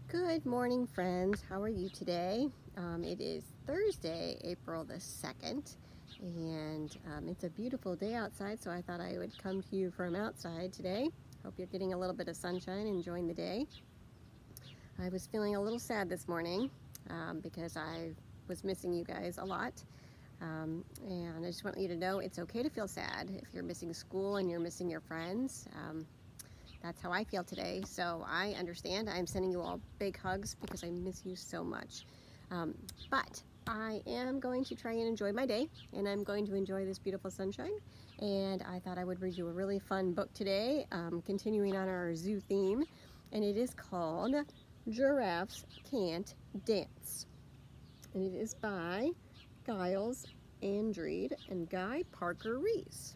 Good morning, friends. How are you today? It is Thursday, April the 2nd, and it's a beautiful day outside, so I thought I would come to you from outside today. Hope you're getting a little bit of sunshine, enjoying the day. I was feeling a little sad this morning because I was missing you guys a lot. And I just want you to know it's okay to feel sad if you're missing school and you're missing your friends. That's how I feel today, so I understand. I'm sending you all big hugs because I miss you so much. But I am going to try and enjoy my day, and I'm going to enjoy this beautiful sunshine. And I thought I would read you a really fun book today, continuing on our zoo theme, and it is called Giraffes Can't Dance. And it is by Giles Andreed and Guy Parker Reese.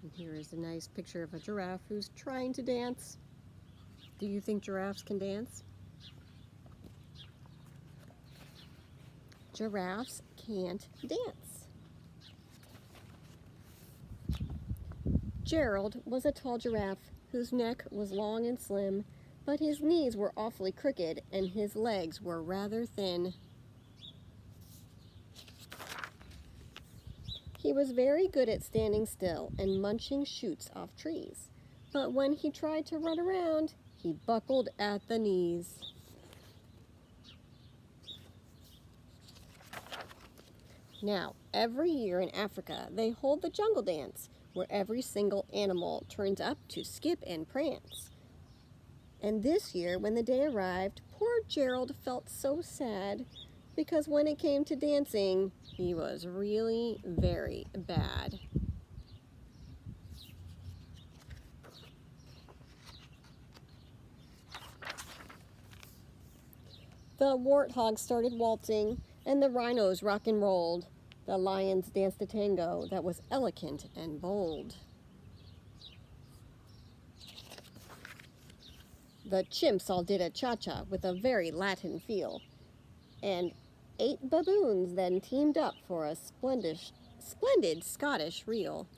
And here is a nice picture of a giraffe who's trying to dance. Do you think giraffes can dance? Giraffes can't dance. Gerald was a tall giraffe whose neck was long and slim, but his knees were awfully crooked and his legs were rather thin. He was very good at standing still and munching shoots off trees, but when he tried to run around, he buckled at the knees. Now, every year in Africa, they hold the jungle dance, where every single animal turns up to skip and prance. And this year, when the day arrived, poor Gerald felt so sad because when it came to dancing, he was really very bad. The warthogs started waltzing, and the rhinos rock and rolled. The lions danced a tango that was elegant and bold. The chimps all did a cha-cha with a very Latin feel, and 8 baboons then teamed up for a splendid Scottish reel.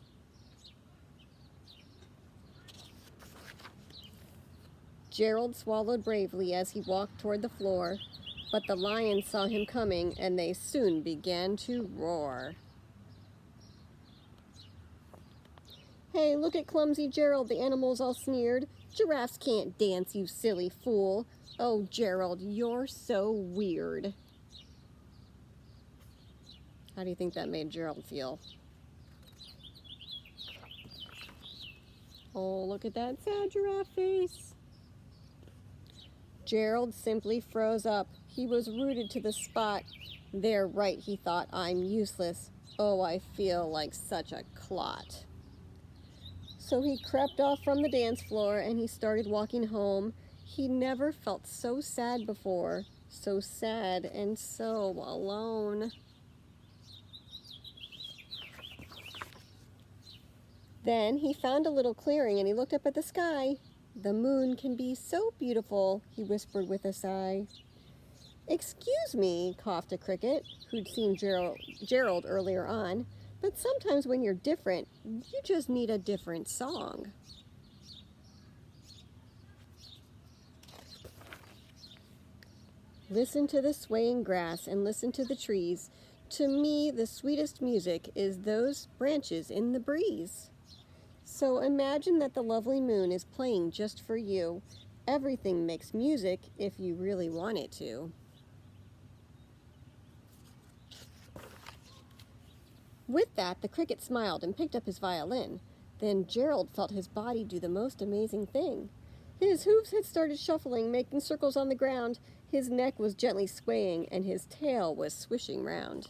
Gerald swallowed bravely as he walked toward the floor, but the lions saw him coming and they soon began to roar. "Hey, look at clumsy Gerald," the animals all sneered. "Giraffes can't dance, you silly fool. Oh, Gerald, you're so weird." How do you think that made Gerald feel? Oh, look at that sad giraffe face. Gerald simply froze up. He was rooted to the spot. "They're right," he thought. "I'm useless. Oh, I feel like such a clot." So he crept off from the dance floor and he started walking home. He never felt so sad before, so sad and so alone. Then he found a little clearing and he looked up at the sky. "The moon can be so beautiful," he whispered with a sigh. "Excuse me," coughed a cricket, who'd seen Gerald earlier on, "but sometimes when you're different, you just need a different song." Listen to the swaying grass and listen to the trees. To me, the sweetest music is those branches in the breeze. So imagine that the lovely moon is playing just for you. Everything makes music if you really want it to. With that, the cricket smiled and picked up his violin. Then Gerald felt his body do the most amazing thing. His hooves had started shuffling, making circles on the ground. His neck was gently swaying, and his tail was swishing round.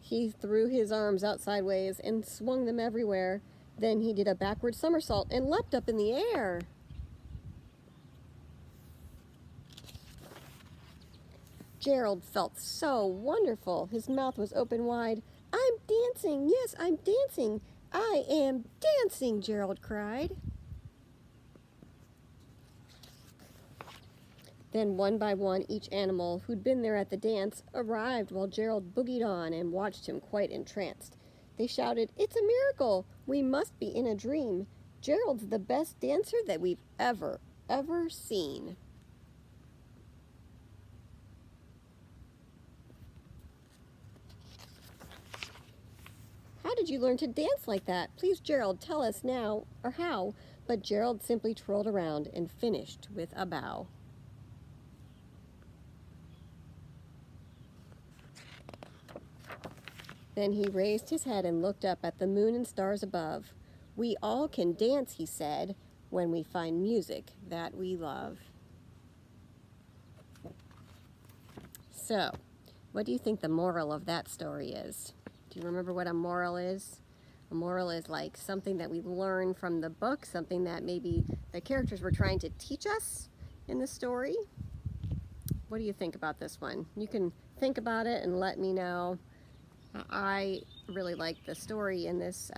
He threw his arms out sideways and swung them everywhere. Then he did a backward somersault and leapt up in the air. Gerald felt so wonderful. His mouth was open wide. "I'm dancing! Yes, I'm dancing! I am dancing!" Gerald cried. Then one by one, each animal who'd been there at the dance arrived while Gerald boogied on and watched him quite entranced. They shouted, "It's a miracle! We must be in a dream. Gerald's the best dancer that we've ever seen." "How did you learn to dance like that? Please, Gerald, tell us now, or how." But Gerald simply twirled around and finished with a bow. Then he raised his head and looked up at the moon and stars above. "We all can dance," he said, "when we find music that we love." So, what do you think the moral of that story is? Do you remember what a moral is? A moral is like something that we learn from the book, something that maybe the characters were trying to teach us in the story. What do you think about this one? You can think about it and let me know. I really like the story in this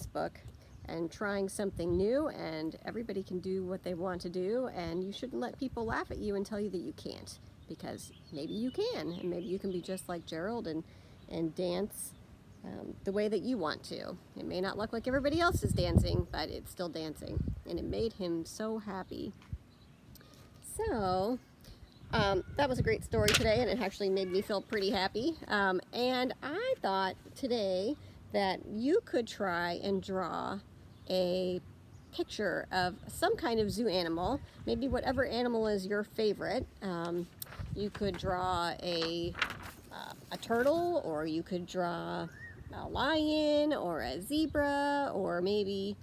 book, and trying something new, and everybody can do what they want to do, and you shouldn't let people laugh at you and tell you that you can't, because maybe you can, and maybe you can be just like Gerald and dance the way that you want to. It may not look like everybody else is dancing, but it's still dancing, and it made him so happy. So that was a great story today, and it actually made me feel pretty happy. And I thought today that you could try and draw a picture of some kind of zoo animal, maybe whatever animal is your favorite. You could draw a turtle, or you could draw a lion or a zebra, or maybe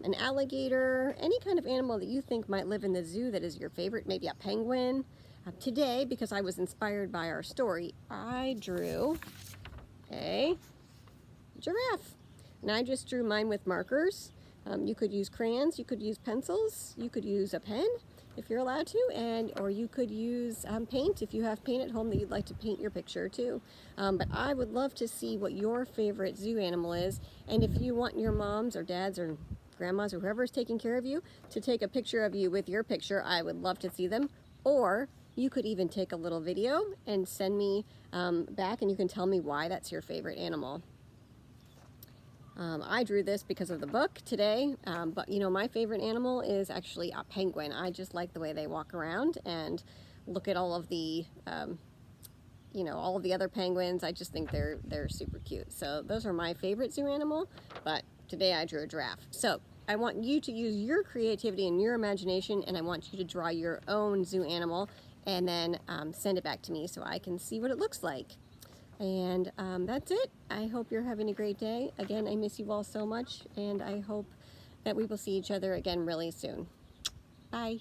an alligator, any kind of animal that you think might live in the zoo that is your favorite, maybe a penguin. Today, because I was inspired by our story, I drew a giraffe. And I just drew mine with markers. You could use crayons, you could use pencils, you could use a pen if you're allowed to, or you could use paint if you have paint at home that you'd like to paint your picture too. But I would love to see what your favorite zoo animal is, and if you want your moms or dads or grandmas or whoever's taking care of you to take a picture of you with your picture, I would love to see them. Or you could even take a little video and send me back, and you can tell me why that's your favorite animal. I drew this because of the book today, but you know, my favorite animal is actually a penguin. I just like the way they walk around and look at all of the, you know, all of the other penguins. I just think they're super cute. So those are my favorite zoo animal, but today I drew a giraffe. So I want you to use your creativity and your imagination, and I want you to draw your own zoo animal, and then send it back to me so I can see what it looks like. And that's it. I hope you're having a great day. Again, I miss you all so much, and I hope that we will see each other again really soon. Bye.